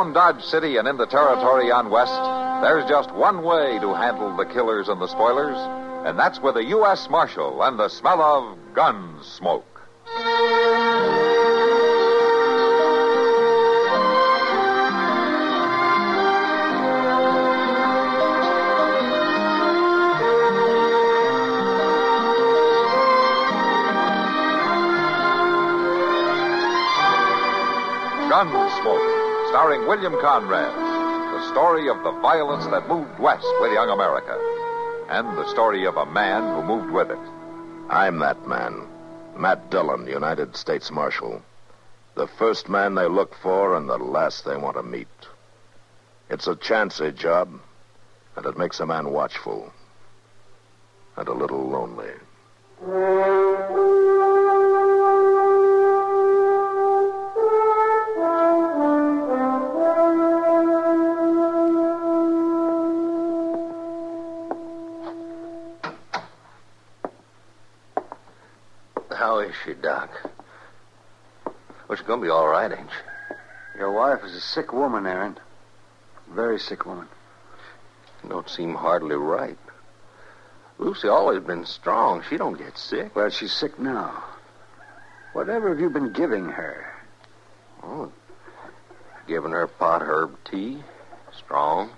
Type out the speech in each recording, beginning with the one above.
Around Dodge City and in the territory on West, there's just one way to handle the killers and the spoilers, and that's with a U.S. Marshal and the smell of Gunsmoke. Gunsmoke, starring William Conrad, the story of the violence that moved west with young America, and the story of a man who moved with it. I'm that man, Matt Dillon, United States Marshal. The first man they look for and the last they want to meet. It's a chancy job, and it makes a man watchful and a little lonely. How is she, Doc? Well, she's going to be all right, ain't she? Your wife is a sick woman, Aaron. Very sick woman. You don't seem hardly right. Lucy always been strong. She don't get sick. Well, she's sick now. Whatever have you been giving her? Oh, giving her pot herb tea. Strong.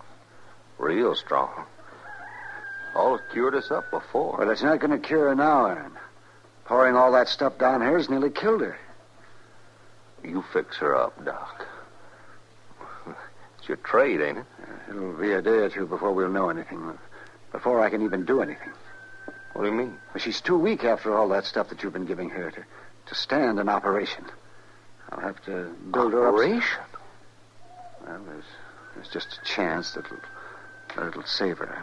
Real strong. All cured us up before. Well, it's not going to cure her now, Aaron. Pouring all that stuff down here has nearly killed her. You fix her up, Doc. It's your trade, ain't it? It'll be a day or two before we'll know anything. Before I can even do anything. What do you mean? Well, she's too weak after all that stuff that you've been giving her to stand an operation. I'll have to build her up. Operation? Well, there's just a chance that it'll save her.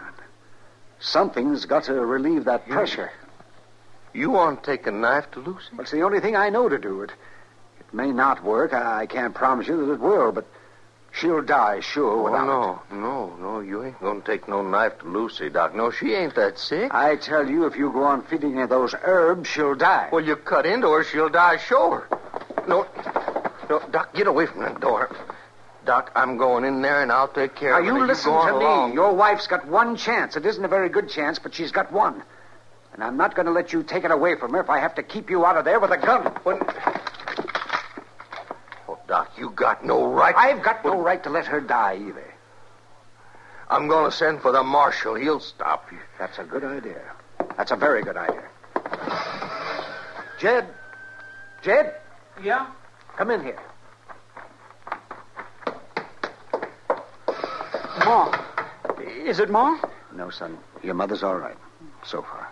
Something's got to relieve that pressure. You want to take a knife to Lucy? Well, it's the only thing I know to do. It may not work. I can't promise you that it will, but she'll die, sure, without it. No. You ain't going to take no knife to Lucy, Doc. No, she ain't that sick. I tell you, if you go on feeding her those herbs, she'll die. Well, you cut into her, she'll die, sure. No, Doc, get away from that door. Doc, I'm going in there, and I'll take care of her. Now, you listen to me. Along. Your wife's got one chance. It isn't a very good chance, but she's got one. And I'm not going to let you take it away from her if I have to keep you out of there with a gun. Oh, Doc, you got no right. I've got no right to let her die, either. I'm going to send for the marshal. He'll stop you. That's a good idea. That's a very good idea. Jed? Yeah? Come in here. Ma. Is it Ma? No, son. Your mother's all right. So far.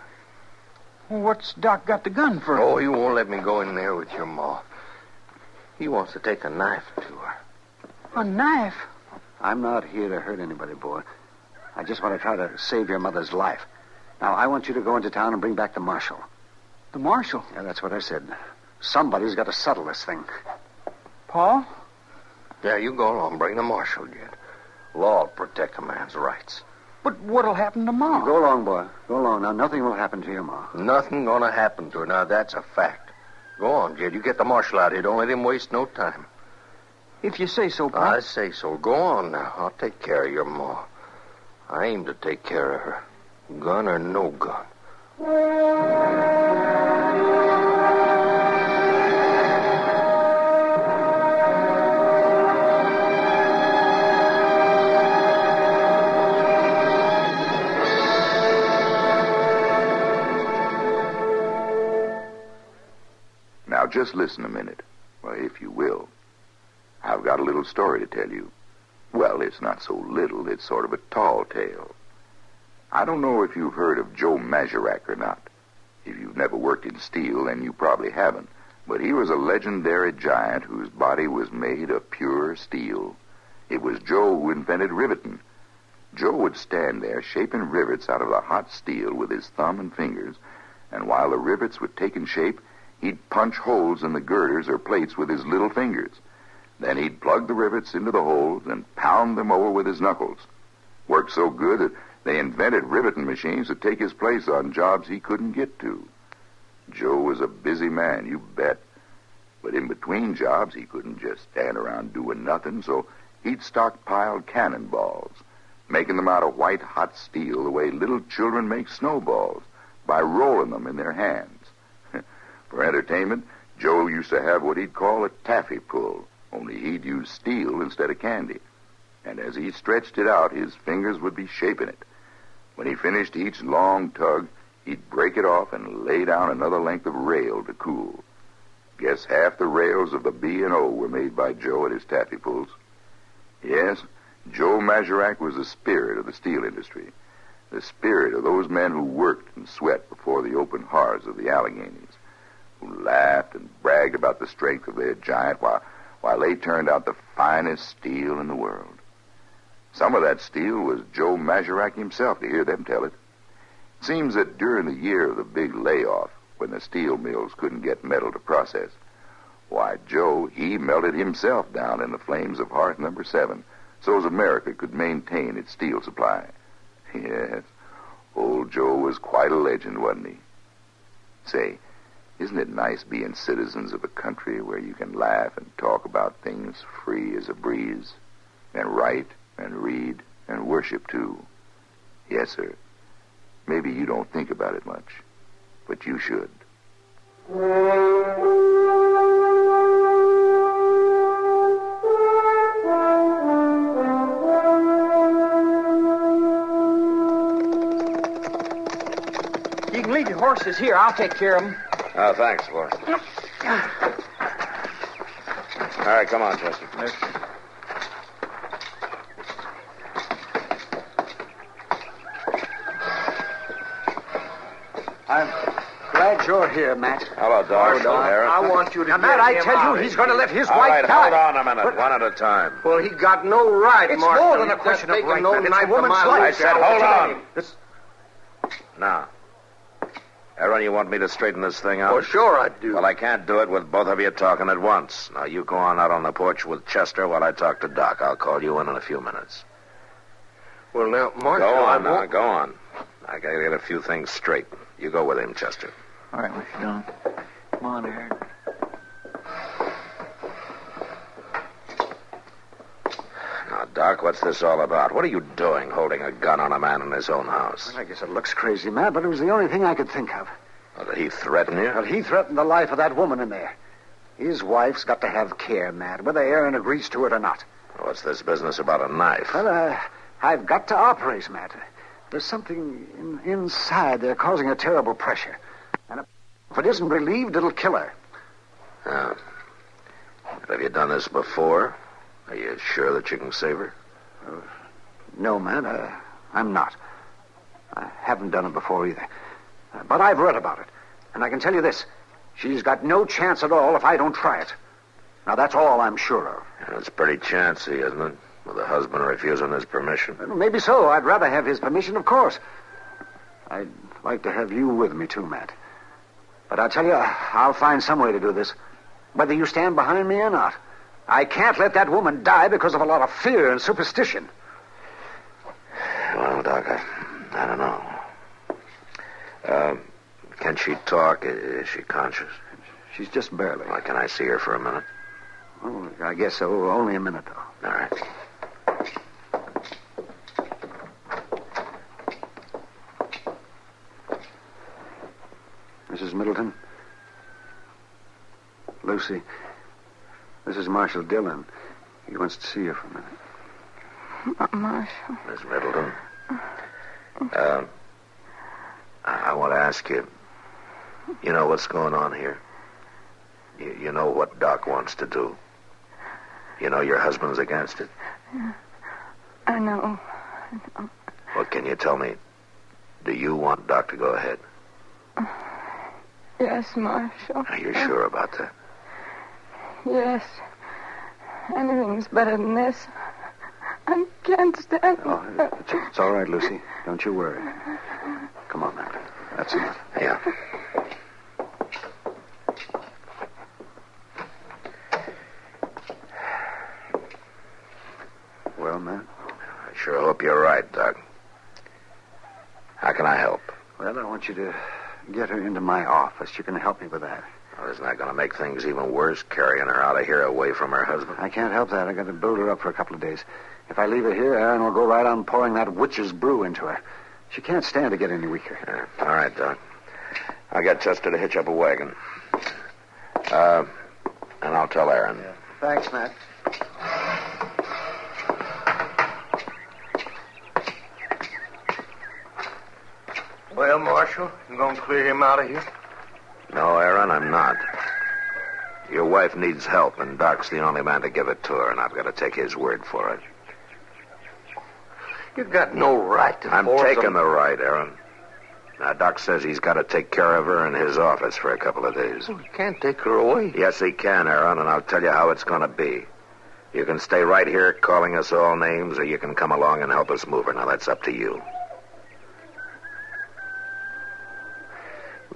What's Doc got the gun for? Oh, he won't let me go in there with your ma. He wants to take a knife to her. A knife? I'm not here to hurt anybody, boy. I just want to try to save your mother's life. Now, I want you to go into town and bring back the marshal. The marshal? Yeah, that's what I said. Somebody's got to settle this thing. Paul? Yeah, you go along. Bring the marshal, Jed. Law'll protect a man's rights. But what'll happen to Ma? Go along, boy. Go along. Now, nothing will happen to your ma. Nothing gonna happen to her. Now, that's a fact. Go on, Jed. You get the marshal out here. Don't let him waste no time. If you say so, Paul. I say so. Go on now. I'll take care of your ma. I aim to take care of her. Gun or no gun. Now, just listen a minute, if you will. I've got a little story to tell you. Well, it's not so little. It's sort of a tall tale. I don't know if you've heard of Joe Mazurek or not. If you've never worked in steel, then you probably haven't. But he was a legendary giant whose body was made of pure steel. It was Joe who invented riveting. Joe would stand there shaping rivets out of the hot steel with his thumb and fingers, and while the rivets were taking shape, he'd punch holes in the girders or plates with his little fingers. Then he'd plug the rivets into the holes and pound them over with his knuckles. Worked so good that they invented riveting machines to take his place on jobs he couldn't get to. Joe was a busy man, you bet. But in between jobs, he couldn't just stand around doing nothing, so he'd stockpiled cannonballs, making them out of white-hot steel the way little children make snowballs by rolling them in their hands. For entertainment, Joe used to have what he'd call a taffy pull, only he'd use steel instead of candy. And as he stretched it out, his fingers would be shaping it. When he finished each long tug, he'd break it off and lay down another length of rail to cool. Guess half the rails of the B&O were made by Joe at his taffy pulls. Yes, Joe Mazurak was the spirit of the steel industry, the spirit of those men who worked and sweat before the open hearths of the Alleghenies, who laughed and bragged about the strength of their giant while they turned out the finest steel in the world. Some of that steel was Joe Mazurak himself, to hear them tell it. It seems that during the year of the big layoff, when the steel mills couldn't get metal to process, why, Joe, he melted himself down in the flames of hearth number 7 so as America could maintain its steel supply. Yes, old Joe was quite a legend, wasn't he? Say, isn't it nice being citizens of a country where you can laugh and talk about things free as a breeze, and write and read and worship, too? Yes, sir. Maybe you don't think about it much, but you should. You can leave your horses here. I'll take care of them. Oh, thanks, boy. All right, come on, Chester. Yes. I'm glad you're here, Matt. Hello, Doc. I want you to Now, get Matt, I him tell out you, he's of going to here. let his All wife right, die. hold on a minute. One at a time. Well, he got no right, It's Marshal. more than a He's question of taking right, no man. It's knife a woman's to my life. I said, hold on. It's- Now, Aaron, you want me to straighten this thing out? Oh, sure I do. Well, I can't do it with both of you talking at once. Now, you go on out on the porch with Chester while I talk to Doc. I'll call you in a few minutes. Well, now, Marshal, Go I on now, won't... go on. I gotta get a few things straight. You go with him, Chester. All right, Mr. Dillon. Come on, Aaron. Now, Doc, what's this all about? What are you doing holding a gun on a man in his own house? I guess it looks crazy, Matt, but it was the only thing I could think of. Well, did he threaten you? Well, he threatened the life of that woman in there. His wife's got to have care, Matt, whether Aaron agrees to it or not. What's this business about a knife? Well, I've got to operate, Matt. There's something inside there causing a terrible pressure. And if it isn't relieved, it'll kill her. Oh. Have you done this before? Are you sure that you can save her? No, Matt, I'm not. I haven't done it before either. But I've read about it. And I can tell you this. She's got no chance at all if I don't try it. Now, that's all I'm sure of. And it's pretty chancy, isn't it? With the husband refusing his permission. Well, maybe so. I'd rather have his permission, of course. I'd like to have you with me, too, Matt. But I'll tell you, I'll find some way to do this. Whether you stand behind me or not. I can't let that woman die because of a lot of fear and superstition. Well, Doc, I don't know. Can she talk? Is she conscious? She's just barely. Well, can I see her for a minute? Oh, I guess so. Only a minute, though. All right. Mrs. Middleton? Lucy, this is Marshal Dillon. He wants to see you for a minute. Marshal. Miss Middleton. I want to ask you, you know what's going on here? You know what Doc wants to do? You know your husband's against it? I know. Well, can you tell me, do you want Doc to go ahead? Yes, Marshal. Are you sure about that? Yes. Anything's better than this. I can't stand Oh, it's all right, Lucy. Don't you worry. Come on, Matt. That's enough. Yeah. Well, Matt? I sure hope you're right, Doc. How can I help? Well, I want you to get her into my office. You can help me with that. Well, isn't that going to make things even worse, carrying her out of here away from her husband? I can't help that. I got to build her up for a couple of days. If I leave her here, Aaron will go right on pouring that witch's brew into her. She can't stand to get any weaker. Yeah. All right, Doc. I'll get Chester to hitch up a wagon. And I'll tell Aaron. Yeah. Thanks, Matt. Well, Marshal, you going to clear him out of here? No, Aaron, I'm not. Your wife needs help, and Doc's the only man to give it to her, and I've got to take his word for it. You've got no right to I'm force taking him. the right, Aaron. Now, Doc says he's got to take care of her in his office for a couple of days. You can't take her away. Yes, he can, Aaron, and I'll tell you how it's going to be. You can stay right here calling us all names, or you can come along and help us move her. Now, that's up to you.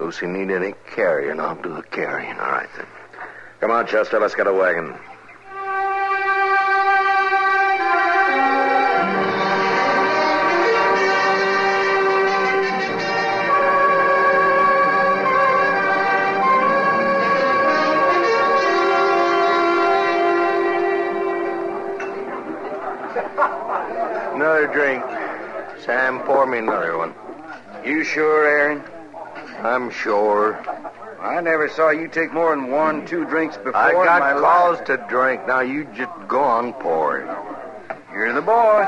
Lucy need any carrying, I'll do the carrying. All right, then. Come on, Chester, let's get a wagon. Another drink. Sam, pour me another one. You sure, Aaron? I'm sure. I never saw you take more than 1-2 drinks before. I got in my cause life. to drink. Now you just go on pouring. You're the boss.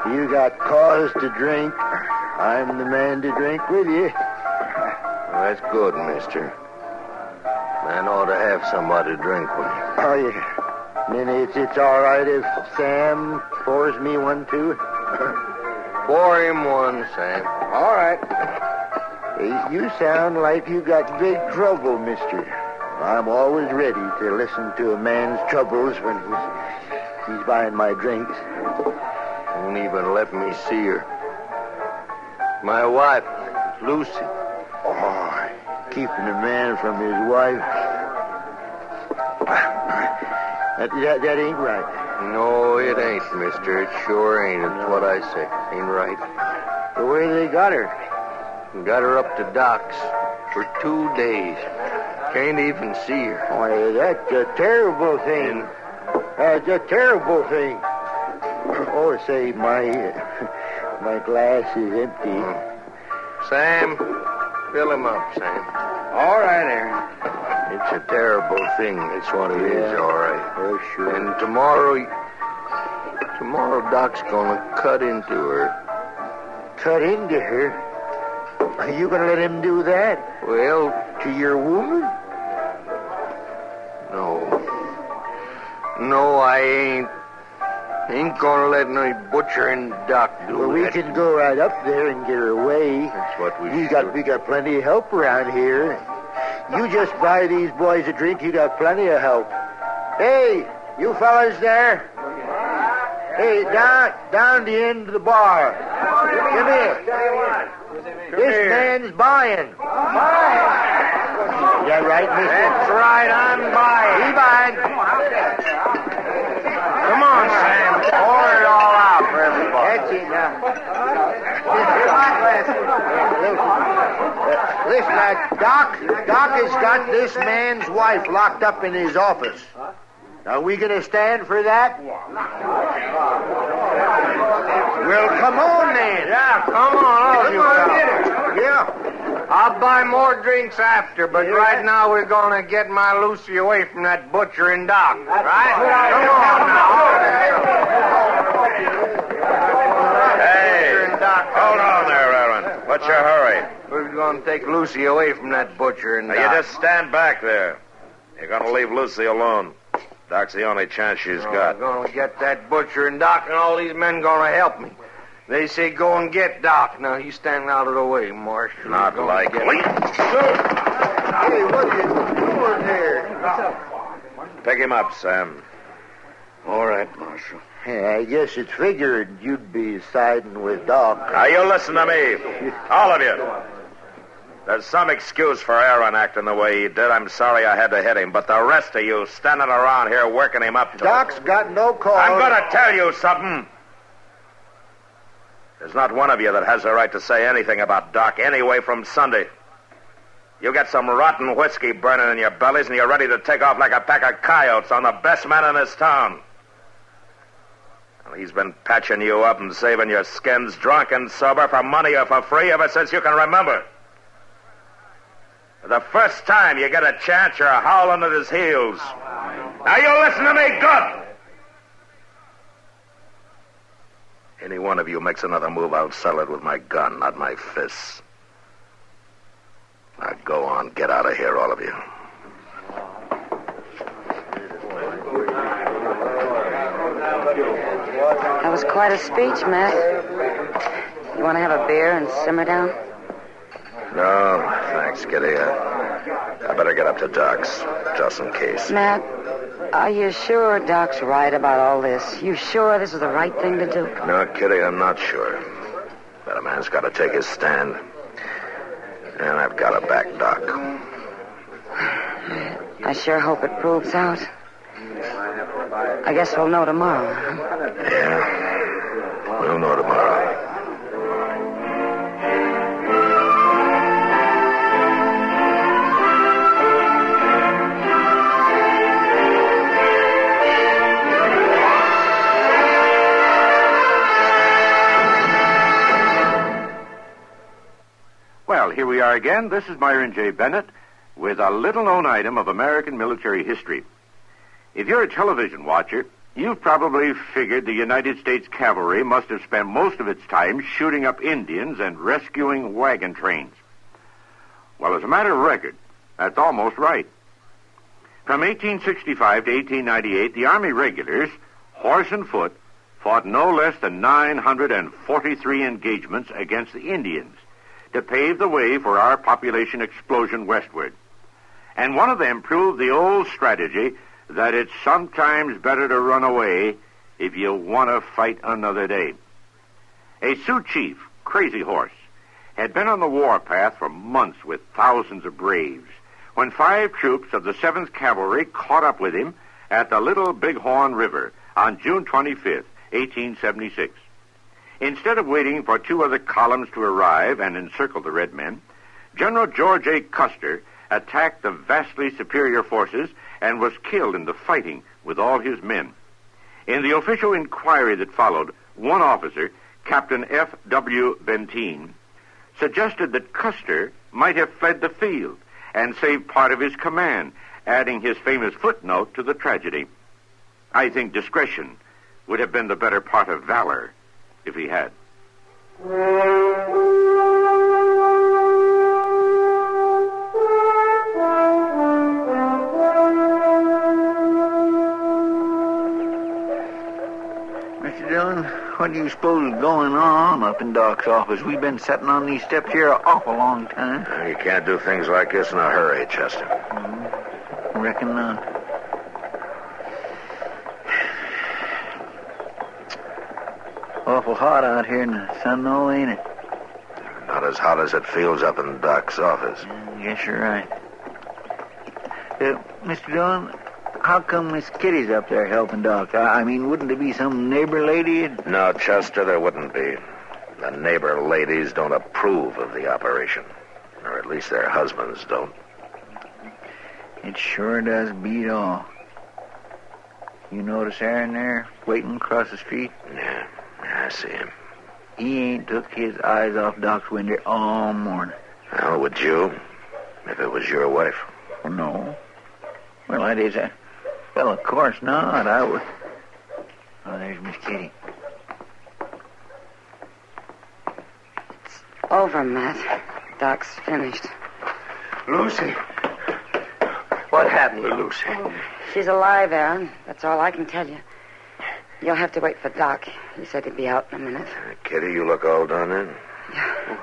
You got cause to drink. I'm the man to drink with you. Well, that's good, mister. Man ought to have somebody to drink with. Oh, yeah. Then it's all right if Sam pours me one, too. Pour him one, Sam. All right. You sound like you got big trouble, mister. I'm always ready to listen to a man's troubles when he's buying my drinks. Won't even let me see her. My wife, Lucy. Oh, keeping a man from his wife. That ain't right. No, it ain't, mister. It sure ain't. It's what I say. Ain't right. But where they got her? Got her up to Doc's for 2 days. Can't even see her. Oh, that's a terrible thing. That's a terrible thing. Oh, say, my glass is empty. Sam, fill him up, Sam. All right, Aaron. It's a terrible thing. That's what it is, all right. Oh, sure. And tomorrow Doc's gonna cut into her. Cut into her? Are you going to let him do that? Well, To your woman? no, I ain't. Ain't gonna let no butchering Doc do Well, we that. can go right up there and get her away. That's what we We should. got plenty of help around here. You just buy these boys a drink, you got plenty of help. Hey, you fellas there? Hey, down the end of the bar. Come here. This man's buying. Is that right, mister? That's right, I'm buying. He buying. Come on, Sam. Pour it all out for everybody. That's it now. Listen, Doc has got this man's wife locked up in his office. Are we going to stand for that? Well, come on then. Yeah, come on, all you fellas. Yeah. I'll buy more drinks after, but right now we're gonna get my Lucy away from that butchering Doc. Right? Come on now. Hey, hold on there, Aaron. What's your hurry? We're gonna take Lucy away from that butchering Now, Doc. you just stand back there. You're going to leave Lucy alone. Doc's the only chance she's got. We're gonna get that butchering Doc, and all these men gonna help me. They say go and get Doc. Now, you stand out of the way, Marshal. Not Go and likely. Hey, what are you doing here? Pick him up, Sam. All right, Marshal. Yeah, I guess it's figured you'd be siding with Doc. Now, you listen to me. All of you. There's some excuse for Aaron acting the way he did. I'm sorry I had to hit him. But the rest of you standing around here working him up to Doc's got no cause. I'm going to tell you something. There's not one of you that has the right to say anything about Doc anyway from Sunday. You got some rotten whiskey burning in your bellies, and you're ready to take off like a pack of coyotes on the best man in this town. Well, he's been patching you up and saving your skins drunk and sober for money or for free ever since you can remember. The first time you get a chance, you're howling at his heels. Now you listen to me good. Any one of you makes another move, I'll settle it with my gun, not my fists. Now go on, get out of here, all of you. That was quite a speech, Matt. You want to have a beer and simmer down? No, thanks, Kitty. I better get up to Doc's, just in case. Matt, are you sure Doc's right about all this? You sure this is the right thing to do? No, Kitty, I'm not sure. But a man's got to take his stand. And I've got to back Doc. I sure hope it proves out. I guess we'll know tomorrow. Yeah, we'll know tomorrow. Well, here we are again. This is Myron J. Bennett with a little-known item of American military history. If you're a television watcher, you've probably figured the United States cavalry must have spent most of its time shooting up Indians and rescuing wagon trains. Well, as a matter of record, that's almost right. From 1865 to 1898, the Army regulars, horse and foot, fought no less than 943 engagements against the Indians to pave the way for our population explosion westward. And one of them proved the old strategy that it's sometimes better to run away if you want to fight another day. A Sioux chief, Crazy Horse, had been on the warpath for months with thousands of braves when 5 troops of the 7th Cavalry caught up with him at the Little Bighorn River on June 25th, 1876. Instead of waiting for 2 other columns to arrive and encircle the red men, General George A. Custer attacked the vastly superior forces and was killed in the fighting with all his men. In the official inquiry that followed, one officer, Captain F.W. Benteen, suggested that Custer might have fled the field and saved part of his command, adding his famous footnote to the tragedy. I think discretion would have been the better part of valor if he had. Mr. Dillon, what do you suppose is going on up in Doc's office? We've been sitting on these steps here an awful long time. You can't do things like this in a hurry, Chester. Reckon not. Awful hot out here in the sun, though, ain't it? Not as hot as it feels up in Doc's office. Guess you're right. Mr. Dillon, how come Miss Kitty's up there helping Doc? I mean, wouldn't there be some neighbor lady? No, Chester, there wouldn't be. The neighbor ladies don't approve of the operation. Or at least their husbands don't. It sure does beat all. You notice Aaron there, waiting across the street? Yeah, I see him. He ain't took his eyes off Doc's window all morning. Well, would you? If it was your wife? Oh, no. Well, that is a... Well, of course not. I would... Oh, there's Miss Kitty. It's over, Matt. Doc's finished. Lucy. What happened to Lucy? She's alive, Aaron. That's all I can tell you. You'll have to wait for Doc. He said he'd be out in a minute. Kitty, you look all done in. Yeah.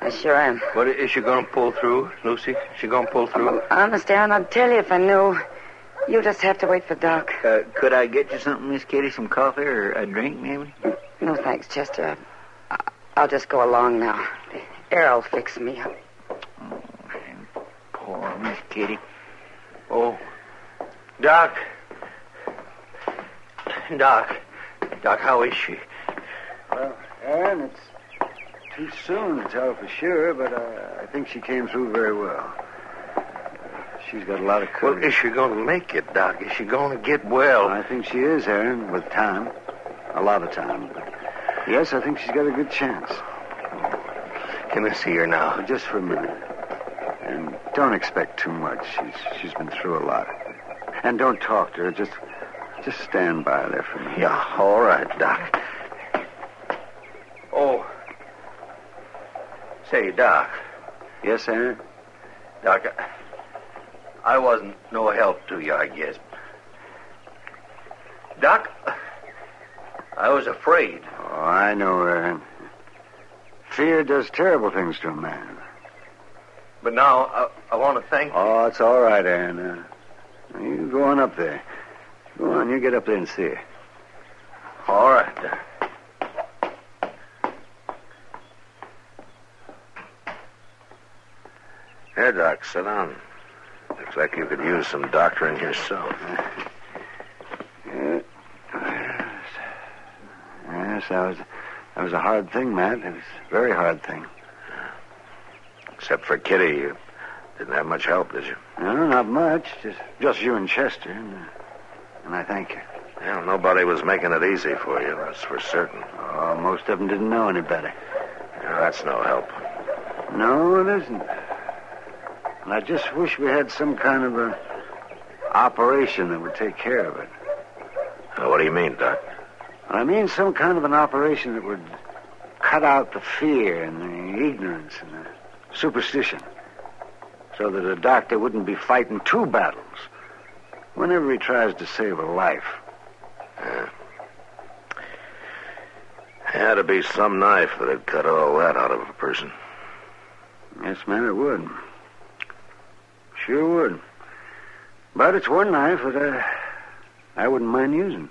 I sure am. What, is she going to pull through, Lucy? Is she going to pull through? Honest, Aaron, I'd tell you if I knew. You just have to wait for Doc. Could I get you something, Miss Kitty? Some coffee or a drink, maybe? No, thanks, Chester. I'll just go along now. The air will fix me up. Oh, poor Miss Kitty. Oh. Doc. Doc, how is she? Well, Aaron, it's too soon to tell for sure, but I think she came through very well. She's got a lot of courage. Well, is she going to make it, Doc? Is she going to get well? I think she is, Aaron, with time. A lot of time. But yes, I think she's got a good chance. Can I see her now? But just for a minute. And don't expect too much. She's been through a lot. And don't talk to her. Just stand by there for me. Yeah, all right, Doc. Oh. Say, Doc. Yes, Aaron? Doc, I wasn't no help to you, I guess. Doc, I was afraid. Oh, I know, Aaron. Fear does terrible things to a man. But now, I want to thank you. Oh, it's all right, Aaron. You go on up there. Go on, you get up there and see her. All right, Doc. Here, Doc, sit down. Looks like you could use some doctoring yourself. Yes, that was a hard thing, Matt. It was a very hard thing. Except for Kitty, you didn't have much help, did you? No, not much. Just you and Chester. And I thank you. Well, nobody was making it easy for you, that's for certain. Oh, most of them didn't know any better. Yeah, that's no help. No, it isn't. And I just wish we had some kind of an operation that would take care of it. What do you mean, Doc? I mean some kind of an operation that would cut out the fear and the ignorance and the superstition so that a doctor wouldn't be fighting two battles whenever he tries to save a life. Yeah. Had to be some knife that'd cut all that out of a person. Yes, man, it would. Sure would. But it's one knife that I wouldn't mind using.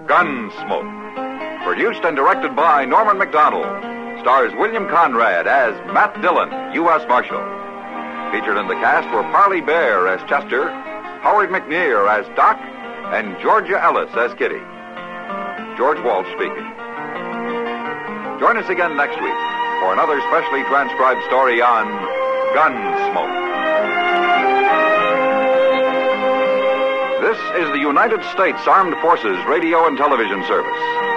Gunsmoke. Produced and directed by Norman McDonald. Stars William Conrad as Matt Dillon, U.S. Marshal. Featured in the cast were Parley Bear as Chester, Howard McNear as Doc, and Georgia Ellis as Kitty. George Walsh speaking. Join us again next week for another specially transcribed story on Gunsmoke. This is the United States Armed Forces Radio and Television Service.